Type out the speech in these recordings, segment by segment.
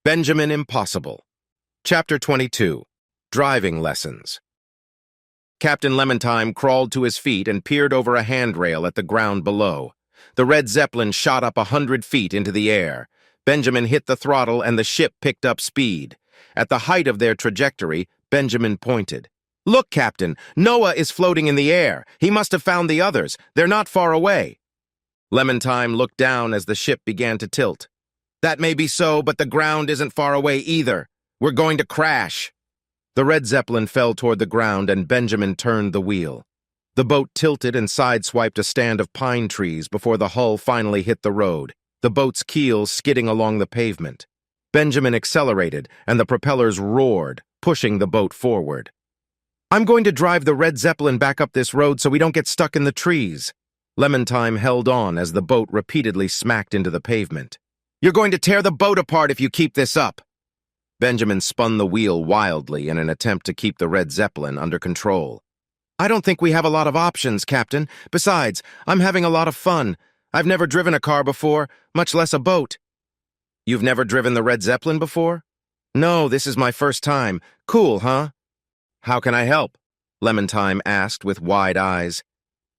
Benjamin Impossible. Chapter 22. Driving Lessons. Captain Lemontime crawled to his feet and peered over a handrail at the ground below. The red Zeppelin shot up 100 feet into the air. Benjamin hit the throttle and the ship picked up speed. At the height of their trajectory, Benjamin pointed. "Look, Captain, Noah is floating in the air. He must have found the others. They're not far away." Lemontime looked down as the ship began to tilt. "That may be so, but the ground isn't far away either. We're going to crash." The red Zeppelin fell toward the ground and Benjamin turned the wheel. The boat tilted and sideswiped a stand of pine trees before the hull finally hit the road, the boat's keel skidding along the pavement. Benjamin accelerated and the propellers roared, pushing the boat forward. "I'm going to drive the red Zeppelin back up this road so we don't get stuck in the trees." Lemontime held on as the boat repeatedly smacked into the pavement. "You're going to tear the boat apart if you keep this up." Benjamin spun the wheel wildly in an attempt to keep the red Zeppelin under control. "I don't think we have a lot of options, Captain. Besides, I'm having a lot of fun. I've never driven a car before, much less a boat." "You've never driven the red Zeppelin before?" "No, this is my first time. Cool, huh?" "How can I help?" Lemontime asked with wide eyes.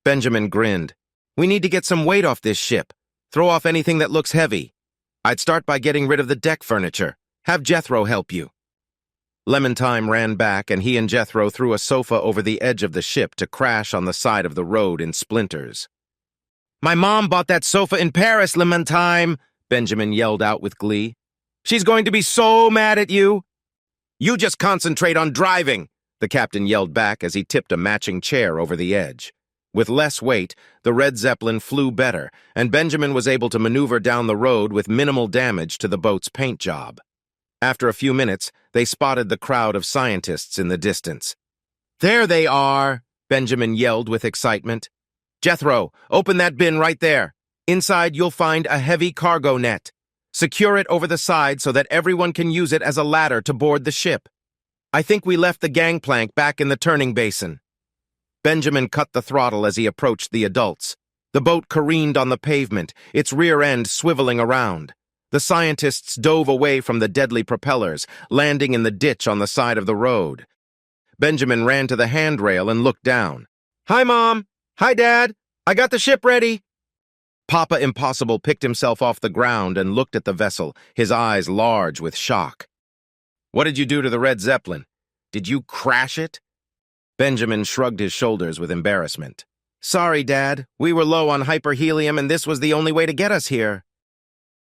Benjamin grinned. "We need to get some weight off this ship. Throw off anything that looks heavy. I'd start by getting rid of the deck furniture. Have Jethro help you." Lemontime ran back, and he and Jethro threw a sofa over the edge of the ship to crash on the side of the road in splinters. "My mom bought that sofa in Paris, Lemontime," Benjamin yelled out with glee. "She's going to be so mad at you." "You just concentrate on driving," the captain yelled back as he tipped a matching chair over the edge. With less weight, the red Zeppelin flew better, and Benjamin was able to maneuver down the road with minimal damage to the boat's paint job. After a few minutes, they spotted the crowd of scientists in the distance. "There they are," Benjamin yelled with excitement. "Jethro, open that bin right there. Inside you'll find a heavy cargo net. Secure it over the side so that everyone can use it as a ladder to board the ship. I think we left the gangplank back in the turning basin." Benjamin cut the throttle as he approached the adults. The boat careened on the pavement, its rear end swiveling around. The scientists dove away from the deadly propellers, landing in the ditch on the side of the road. Benjamin ran to the handrail and looked down. "Hi, Mom. Hi, Dad. I got the ship ready." Papa Impossible picked himself off the ground and looked at the vessel, his eyes large with shock. "What did you do to the red Zeppelin? Did you crash it?" Benjamin shrugged his shoulders with embarrassment. "Sorry, Dad. We were low on hyperhelium and this was the only way to get us here."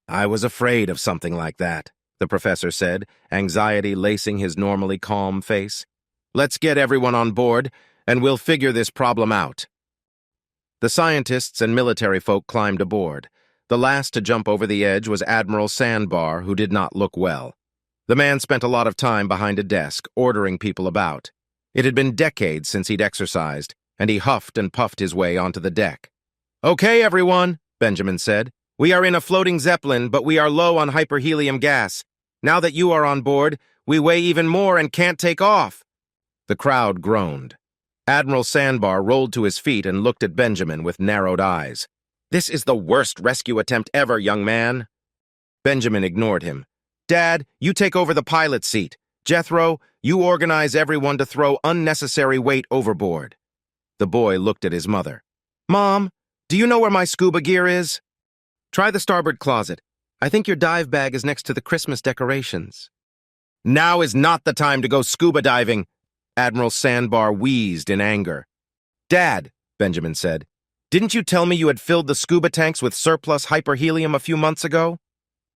"I was afraid of something like that," the professor said, anxiety lacing his normally calm face. "Let's get everyone on board, and we'll figure this problem out." The scientists and military folk climbed aboard. The last to jump over the edge was Admiral Sandbar, who did not look well. The man spent a lot of time behind a desk, ordering people about. It had been decades since he'd exercised, and he huffed and puffed his way onto the deck. "Okay, everyone," Benjamin said. "We are in a floating Zeppelin, but we are low on hyperhelium gas. Now that you are on board, we weigh even more and can't take off." The crowd groaned. Admiral Sandbar rolled to his feet and looked at Benjamin with narrowed eyes. "This is the worst rescue attempt ever, young man." Benjamin ignored him. "Dad, you take over the pilot's seat. Jethro, you organize everyone to throw unnecessary weight overboard." The boy looked at his mother. "Mom, do you know where my scuba gear is?" "Try the starboard closet. I think your dive bag is next to the Christmas decorations." "Now is not the time to go scuba diving," Admiral Sandbar wheezed in anger. "Dad," Benjamin said, "didn't you tell me you had filled the scuba tanks with surplus hyperhelium a few months ago?"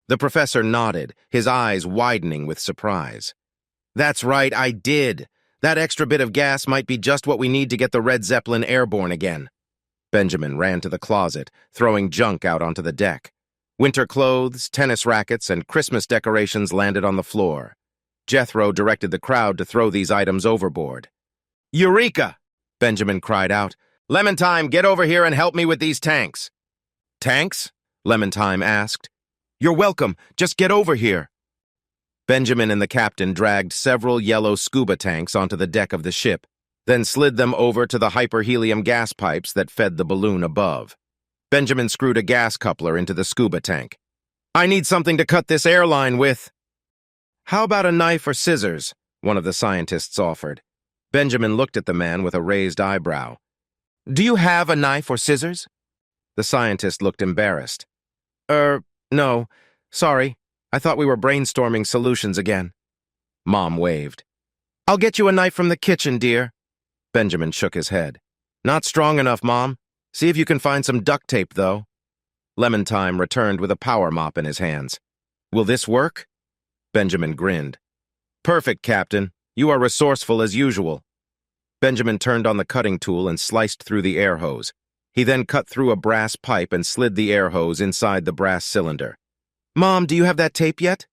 The professor nodded, his eyes widening with surprise. "That's right, I did. That extra bit of gas might be just what we need to get the red Zeppelin airborne again." Benjamin ran to the closet, throwing junk out onto the deck. Winter clothes, tennis rackets, and Christmas decorations landed on the floor. Jethro directed the crowd to throw these items overboard. "Eureka!" Benjamin cried out. "Lemontime, get over here and help me with these tanks." "Tanks?" Lemontime asked. "You're welcome. Just get over here." Benjamin and the captain dragged several yellow scuba tanks onto the deck of the ship, then slid them over to the hyperhelium gas pipes that fed the balloon above. Benjamin screwed a gas coupler into the scuba tank. "I need something to cut this airline with." How about a knife or scissors? One of the scientists offered. Benjamin looked at the man with a raised eyebrow. Do you have a knife or scissors? The scientist looked embarrassed. No. Sorry. I thought we were brainstorming solutions again. Mom waved. I'll get you a knife from the kitchen, dear. Benjamin shook his head. Not strong enough, Mom. See if you can find some duct tape, though. Lemon-Time returned with a power mop in his hands. Will this work? Benjamin grinned. Perfect, Captain. You are resourceful as usual. Benjamin turned on the cutting tool and sliced through the air hose. He then cut through a brass pipe and slid the air hose inside the brass cylinder. Mom, do you have that tape yet?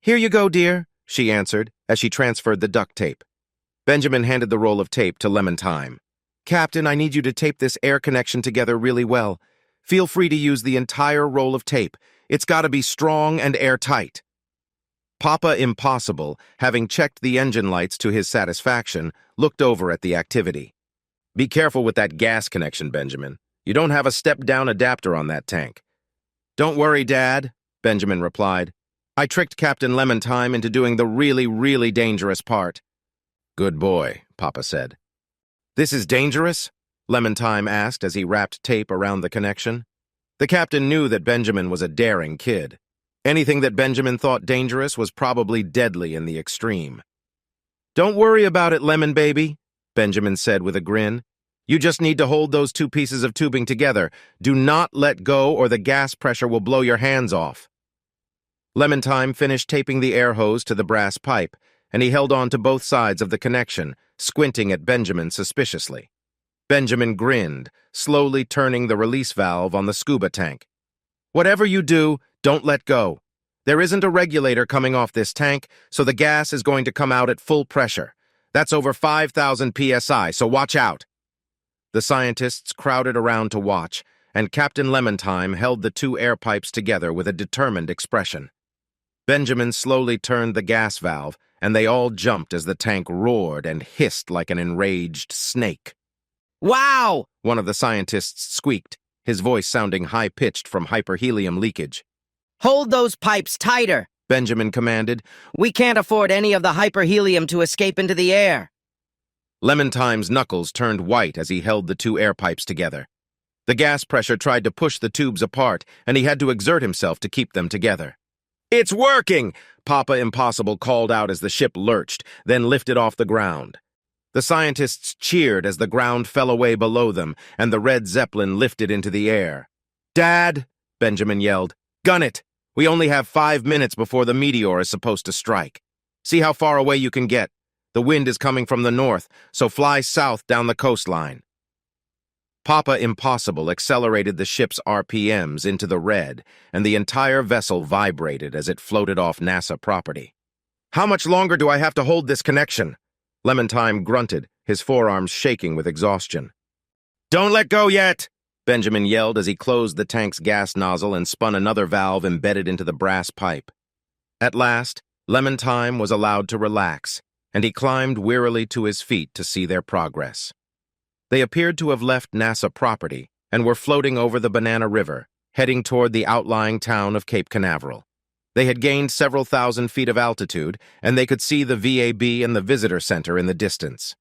Here you go, dear, she answered as she transferred the duct tape. Benjamin handed the roll of tape to Lemon-Time. Captain, I need you to tape this air connection together really well. Feel free to use the entire roll of tape. It's got to be strong and airtight. Papa Impossible, having checked the engine lights to his satisfaction, looked over at the activity. Be careful with that gas connection, Benjamin. You don't have a step-down adapter on that tank. Don't worry, Dad, Benjamin replied. I tricked Captain Lemon-Time into doing the really, really dangerous part. Good boy, Papa said. This is dangerous? Lemon-Time asked as he wrapped tape around the connection. The captain knew that Benjamin was a daring kid. Anything that Benjamin thought dangerous was probably deadly in the extreme. Don't worry about it, Lemon Baby, Benjamin said with a grin. You just need to hold those two pieces of tubing together. Do not let go or the gas pressure will blow your hands off. Lemon-Time finished taping the air hose to the brass pipe, and he held on to both sides of the connection, squinting at Benjamin suspiciously. Benjamin grinned, slowly turning the release valve on the scuba tank. Whatever you do, don't let go. There isn't a regulator coming off this tank, so the gas is going to come out at full pressure. That's over 5,000 psi, so watch out. The scientists crowded around to watch, and Captain Lemon-Time held the two air pipes together with a determined expression. Benjamin slowly turned the gas valve, and they all jumped as the tank roared and hissed like an enraged snake. Wow! One of the scientists squeaked, his voice sounding high-pitched from hyperhelium leakage. Hold those pipes tighter, Benjamin commanded. We can't afford any of the hyperhelium to escape into the air. Lemon-Time's knuckles turned white as he held the two air pipes together. The gas pressure tried to push the tubes apart, and he had to exert himself to keep them together. It's working! Papa Impossible called out as the ship lurched, then lifted off the ground. The scientists cheered as the ground fell away below them, and the red Zeppelin lifted into the air. Dad, Benjamin yelled, gun it! We only have 5 minutes before the meteor is supposed to strike. See how far away you can get. The wind is coming from the north, so fly south down the coastline. Papa Impossible accelerated the ship's RPMs into the red, and the entire vessel vibrated as it floated off NASA property. How much longer do I have to hold this connection? Lemon-Time grunted, his forearms shaking with exhaustion. Don't let go yet! Benjamin yelled as he closed the tank's gas nozzle and spun another valve embedded into the brass pipe. At last, Lemon-Time was allowed to relax, and he climbed wearily to his feet to see their progress. They appeared to have left NASA property and were floating over the Banana River, heading toward the outlying town of Cape Canaveral. They had gained several thousand feet of altitude, and they could see the VAB and the visitor center in the distance.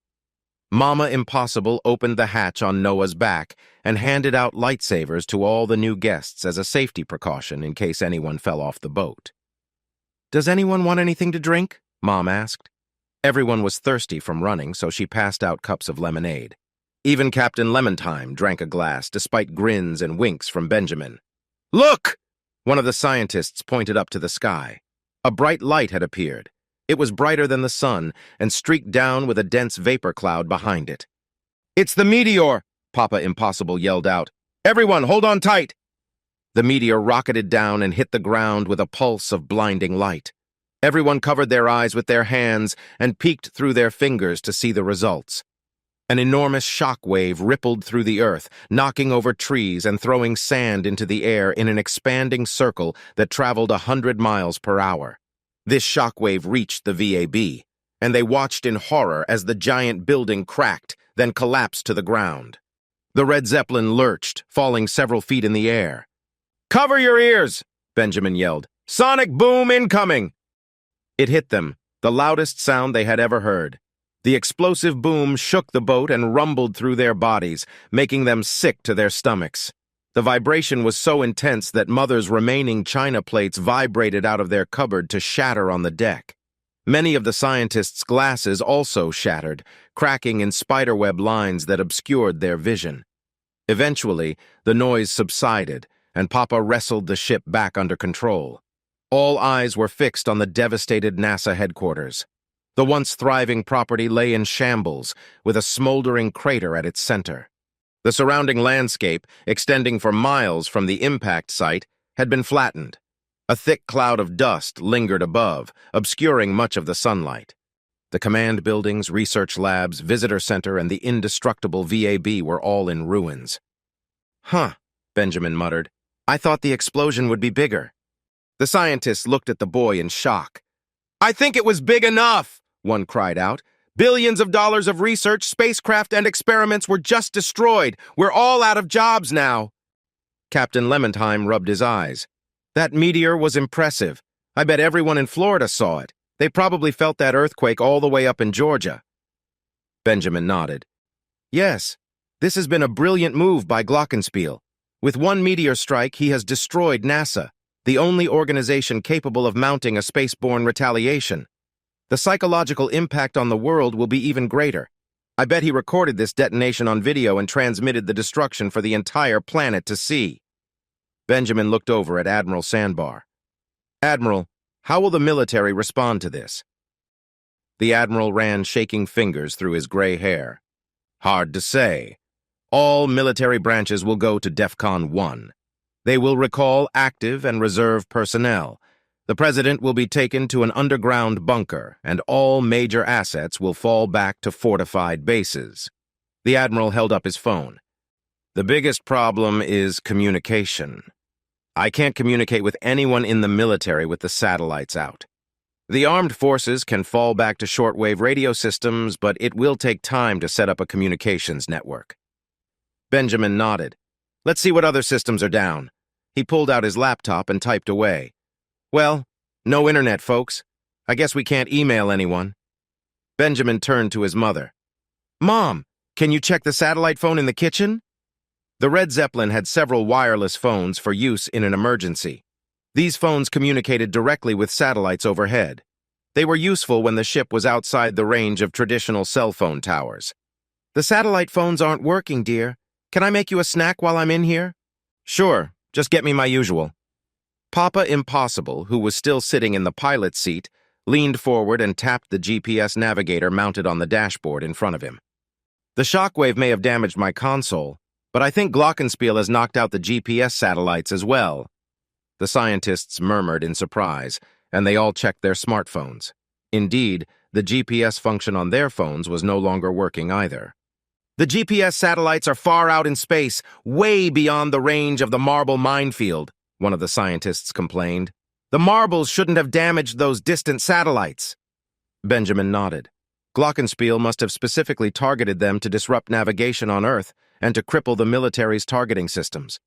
Mama Impossible opened the hatch on Noah's back and handed out lightsabers to all the new guests as a safety precaution in case anyone fell off the boat. Does anyone want anything to drink? Mom asked. Everyone was thirsty from running, so she passed out cups of lemonade. Even Captain Lemon-Time drank a glass, despite grins and winks from Benjamin. Look! One of the scientists pointed up to the sky. A bright light had appeared. It was brighter than the sun and streaked down with a dense vapor cloud behind it. It's the meteor! Papa Impossible yelled out. Everyone, hold on tight! The meteor rocketed down and hit the ground with a pulse of blinding light. Everyone covered their eyes with their hands and peeked through their fingers to see the results. An enormous shock wave rippled through the earth, knocking over trees and throwing sand into the air in an expanding circle that traveled 100 miles per hour. This shock wave reached the VAB, and they watched in horror as the giant building cracked, then collapsed to the ground. The red Zeppelin lurched, falling several feet in the air. Cover your ears! Benjamin yelled. Sonic boom incoming! It hit them, the loudest sound they had ever heard. The explosive boom shook the boat and rumbled through their bodies, making them sick to their stomachs. The vibration was so intense that Mother's remaining china plates vibrated out of their cupboard to shatter on the deck. Many of the scientists' glasses also shattered, cracking in spiderweb lines that obscured their vision. Eventually, the noise subsided, and Papa wrestled the ship back under control. All eyes were fixed on the devastated NASA headquarters. The once thriving property lay in shambles, with a smoldering crater at its center. The surrounding landscape, extending for miles from the impact site, had been flattened. A thick cloud of dust lingered above, obscuring much of the sunlight. The command buildings, research labs, visitor center, and the indestructible VAB were all in ruins. "Huh," Benjamin muttered. "I thought the explosion would be bigger." The scientists looked at the boy in shock. "I think it was big enough," one cried out. "Billions of dollars of research, spacecraft, and experiments were just destroyed. We're all out of jobs now." Captain Lementheim rubbed his eyes. "That meteor was impressive. I bet everyone in Florida saw it. They probably felt that earthquake all the way up in Georgia." Benjamin nodded. "Yes, this has been a brilliant move by Glockenspiel. With one meteor strike, he has destroyed NASA, the only organization capable of mounting a spaceborne retaliation. The psychological impact on the world will be even greater. I bet he recorded this detonation on video and transmitted the destruction for the entire planet to see." Benjamin looked over at Admiral Sandbar. "Admiral, how will the military respond to this?" The Admiral ran shaking fingers through his gray hair. "Hard to say. All military branches will go to DEFCON 1. They will recall active and reserve personnel. The President will be taken to an underground bunker, and all major assets will fall back to fortified bases." The Admiral held up his phone. "The biggest problem is communication. I can't communicate with anyone in the military with the satellites out. The armed forces can fall back to shortwave radio systems, but it will take time to set up a communications network." Benjamin nodded. "Let's see what other systems are down." He pulled out his laptop and typed away. "Well, no internet, folks. I guess we can't email anyone." Benjamin turned to his mother. "Mom, can you check the satellite phone in the kitchen?" The Red Zeppelin had several wireless phones for use in an emergency. These phones communicated directly with satellites overhead. They were useful when the ship was outside the range of traditional cell phone towers. "The satellite phones aren't working, dear. Can I make you a snack while I'm in here?" "Sure, just get me my usual." Papa Impossible, who was still sitting in the pilot's seat, leaned forward and tapped the GPS navigator mounted on the dashboard in front of him. "The shockwave may have damaged my console, but I think Glockenspiel has knocked out the GPS satellites as well." The scientists murmured in surprise, and they all checked their smartphones. Indeed, the GPS function on their phones was no longer working either. "The GPS satellites are far out in space, way beyond the range of the marble minefield," one of the scientists complained. "The marbles shouldn't have damaged those distant satellites." Benjamin nodded. Glockenspiel must have specifically targeted them to disrupt navigation on Earth and to cripple the military's targeting systems.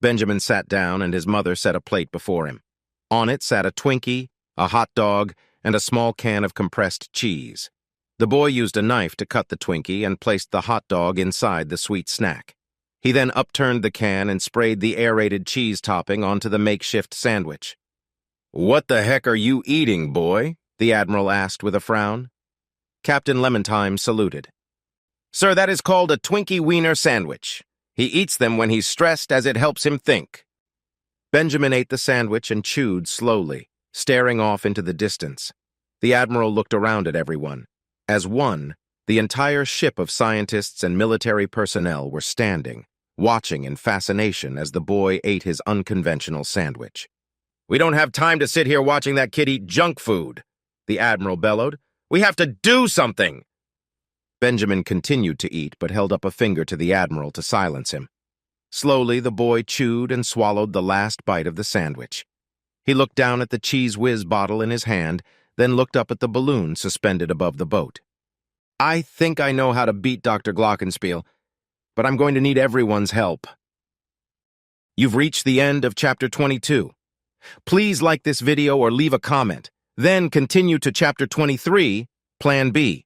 Benjamin sat down and his mother set a plate before him. On it sat a Twinkie, a hot dog, and a small can of compressed cheese. The boy used a knife to cut the Twinkie and placed the hot dog inside the sweet snack. He then upturned the can and sprayed the aerated cheese topping onto the makeshift sandwich. "What the heck are you eating, boy?" the Admiral asked with a frown. Captain Lementheim saluted. "Sir, that is called a Twinkie Wiener sandwich. He eats them when he's stressed as it helps him think." Benjamin ate the sandwich and chewed slowly, staring off into the distance. The Admiral looked around at everyone. As one, the entire ship of scientists and military personnel were standing, watching in fascination as the boy ate his unconventional sandwich. "We don't have time to sit here watching that kid eat junk food," the Admiral bellowed. "We have to do something!" Benjamin continued to eat, but held up a finger to the Admiral to silence him. Slowly, the boy chewed and swallowed the last bite of the sandwich. He looked down at the Cheese Whiz bottle in his hand, then looked up at the balloon suspended above the boat. "I think I know how to beat Dr. Glockenspiel, but I'm going to need everyone's help." You've reached the end of Chapter 22. Please like this video or leave a comment. Then continue to Chapter 23, Plan B.